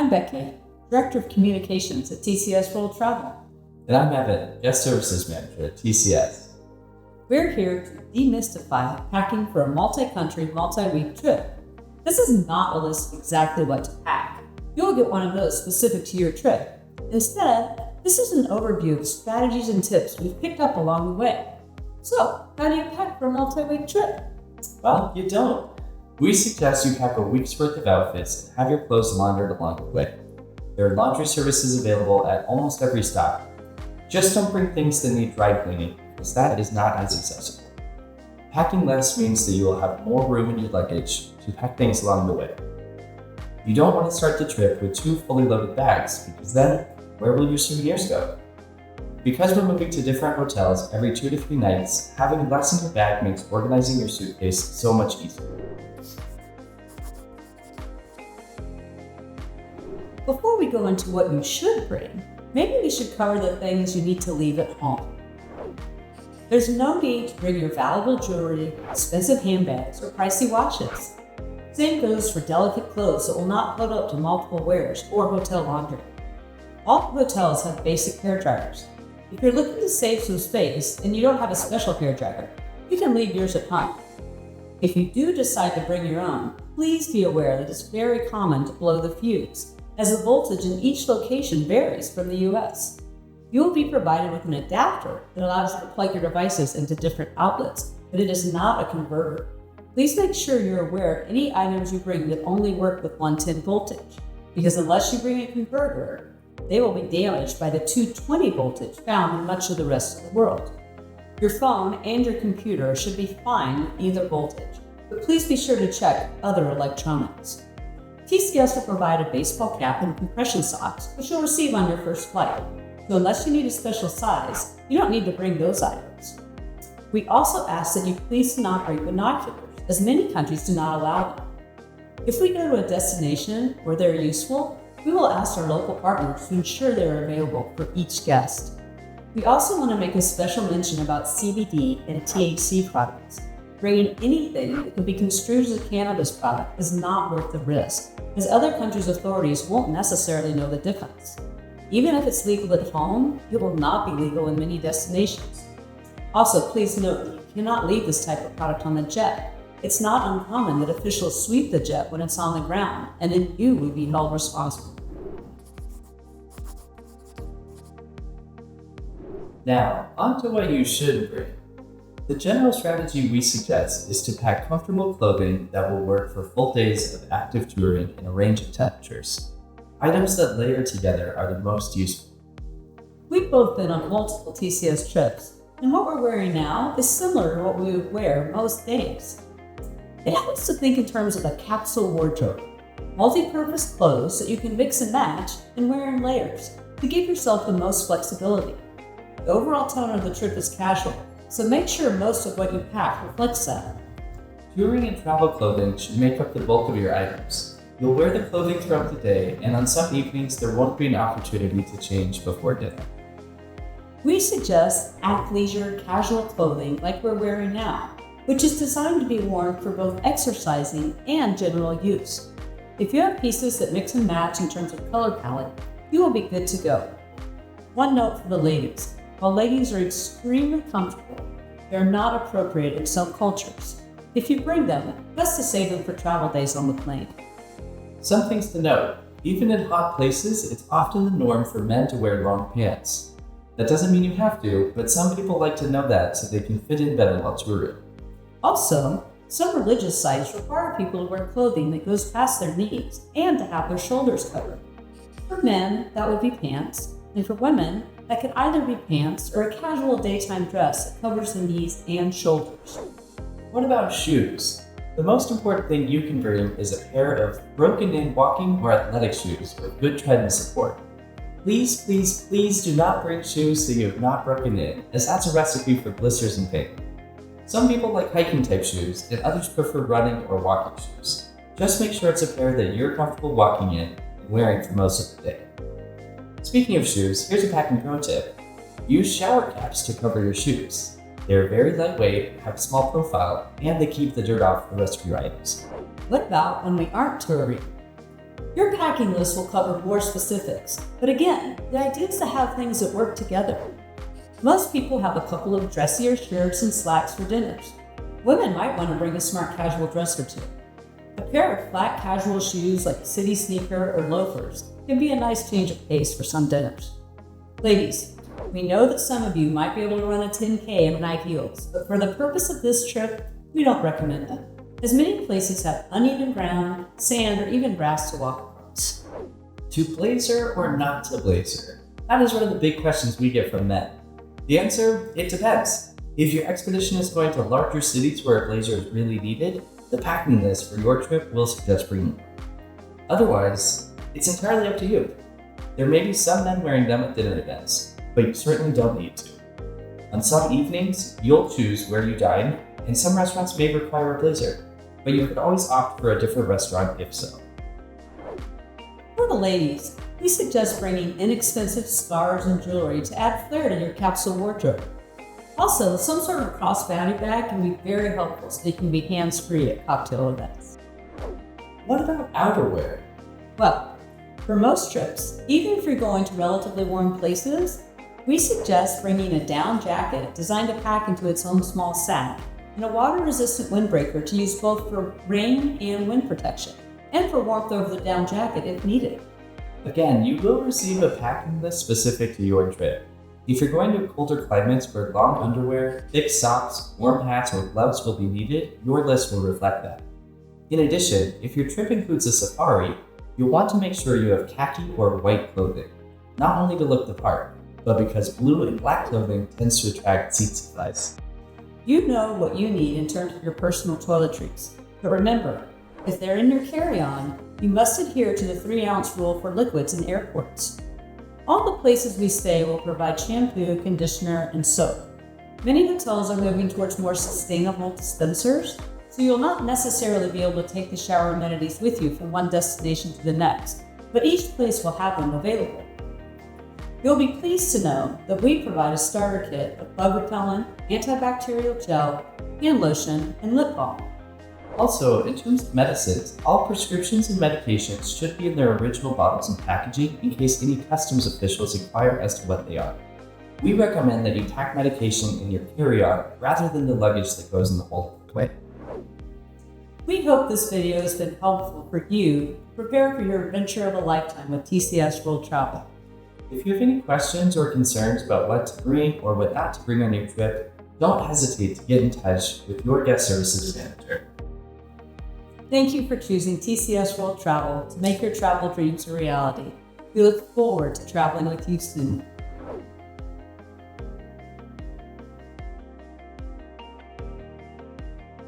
I'm Becky, Director of Communications at TCS World Travel. And I'm Evan, Guest Services Manager at TCS. We're here to demystify packing for a multi-country, multi-week trip. This is not a list of exactly what to pack. You'll get one of those specific to your trip. Instead, this is an overview of strategies and tips we've picked up along the way. So, how do you pack for a multi-week trip? Well, you don't. We suggest you pack a week's worth of outfits and have your clothes laundered along the way. There are laundry services available at almost every stop. Just don't bring things that need dry cleaning, because that is not as accessible. Packing less means that you will have more room in your luggage to pack things along the way. You don't want to start the trip with 2 fully loaded bags, because then, where will your souvenirs go? Because we're moving to different hotels every 2 to 3 nights, having less in your bag makes organizing your suitcase so much easier. Before we go into what you should bring, maybe we should cover the things you need to leave at home. There's no need to bring your valuable jewelry, expensive handbags, or pricey watches. Same goes for delicate clothes that will not hold up to multiple wears or hotel laundry. All hotels have basic hair dryers. If you're looking to save some space and you don't have a special hair dryer, you can leave yours at home. If you do decide to bring your own, please be aware that it's very common to blow the fuse, as the voltage in each location varies from the US. You will be provided with an adapter that allows you to plug your devices into different outlets, but it is not a converter. Please make sure you're aware of any items you bring that only work with 110 voltage, because unless you bring a converter, they will be damaged by the 220 voltage found in much of the rest of the world. Your phone and your computer should be fine with either voltage, but please be sure to check other electronics. TCS will provide a baseball cap and compression socks, which you'll receive on your first flight. So unless you need a special size, you don't need to bring those items. We also ask that you please do not bring binoculars, as many countries do not allow them. If we go to a destination where they're useful, we will ask our local partners to ensure they are available for each guest. We also want to make a special mention about CBD and THC products. Bringing anything that could be construed as a cannabis product is not worth the risk, as other countries' authorities won't necessarily know the difference. Even if it's legal at home, it will not be legal in many destinations. Also, please note that you cannot leave this type of product on the jet. It's not uncommon that officials sweep the jet when it's on the ground, and then you will be held responsible. Now, on to what you should bring. The general strategy we suggest is to pack comfortable clothing that will work for full days of active touring in a range of temperatures. Items that layer together are the most useful. We've both been on multiple TCS trips, and what we're wearing now is similar to what we would wear most days. It helps to think in terms of a capsule wardrobe, multi-purpose clothes that you can mix and match and wear in layers to give yourself the most flexibility. The overall tone of the trip is casual, so make sure most of what you pack reflects that. Touring and travel clothing should make up the bulk of your items. You'll wear the clothing throughout the day, and on some evenings there won't be an opportunity to change before dinner. We suggest athleisure casual clothing like we're wearing now, which is designed to be worn for both exercising and general use. If you have pieces that mix and match in terms of color palette, you will be good to go. One note for the ladies. While leggings are extremely comfortable, they are not appropriate in some cultures. If you bring them, best to save them for travel days on the plane. Some things to note. Even in hot places, it's often the norm for men to wear long pants. That doesn't mean you have to, but some people like to know that so they can fit in better while touring. Also, some religious sites require people to wear clothing that goes past their knees and to have their shoulders covered. For men, that would be pants, and for women, that could either be pants or a casual daytime dress that covers the knees and shoulders. What about shoes? The most important thing you can bring is a pair of broken-in walking or athletic shoes with good tread and support. Please, please, please do not bring shoes that you have not broken in, as that's a recipe for blisters and pain. Some people like hiking type shoes, and others prefer running or walking shoes. Just make sure it's a pair that you're comfortable walking in and wearing for most of the day. Speaking of shoes, here's a packing pro tip. Use shower caps to cover your shoes. They're very lightweight, have a small profile, and they keep the dirt off the rest of your items. What about when we aren't touring? Your packing list will cover more specifics, but again, the idea is to have things that work together. Most people have a couple of dressier shirts and slacks for dinners. Women might want to bring a smart casual dress or two. A pair of flat casual shoes like a city sneaker or loafers can be a nice change of pace for some dinners. Ladies, we know that some of you might be able to run a 10K in Nike heels, but for the purpose of this trip, we don't recommend them, as many places have uneven ground, sand, or even grass to walk across. To blazer or not to blazer? That is one of the big questions we get from men. The answer, it depends. If your expedition is going to larger cities where a blazer is really needed, the packing list for your trip will suggest bringing one. Otherwise, it's entirely up to you. There may be some men wearing them at dinner events, but you certainly don't need to. On some evenings, you'll choose where you dine, and some restaurants may require a blazer, but you could always opt for a different restaurant if so. For the ladies, we suggest bringing inexpensive scarves and jewelry to add flair to your capsule wardrobe. Also, some sort of crossbody bag can be very helpful so they can be hands-free at cocktail events. What about outerwear? Well, for most trips, even if you're going to relatively warm places, we suggest bringing a down jacket designed to pack into its own small sack and a water-resistant windbreaker to use both for rain and wind protection, and for warmth over the down jacket if needed. Again, you will receive a packing list specific to your trip. If you're going to colder climates where long underwear, thick socks, warm hats, or gloves will be needed, your list will reflect that. In addition, if your trip includes a safari, you'll want to make sure you have khaki or white clothing, not only to look the part, but because blue and black clothing tends to attract seat supplies. You know what you need in terms of your personal toiletries, but remember, if they're in your carry-on, you must adhere to the 3-ounce rule for liquids in airports. All the places we stay will provide shampoo, conditioner, and soap. Many hotels are moving towards more sustainable dispensers, so you'll not necessarily be able to take the shower amenities with you from one destination to the next, but each place will have them available. You'll be pleased to know that we provide a starter kit of bug repellent, antibacterial gel, hand lotion, and lip balm. Also, in terms of medicines, all prescriptions and medications should be in their original bottles and packaging in case any customs officials inquire as to what they are. We recommend that you pack medication in your carry-on rather than the luggage that goes in the hold away. We hope this video has been helpful for you to prepare for your adventure of a lifetime with TCS World Travel. If you have any questions or concerns about what to bring or what not to bring on your trip, don't hesitate to get in touch with your guest services manager. Thank you for choosing TCS World Travel to make your travel dreams a reality. We look forward to traveling with you soon.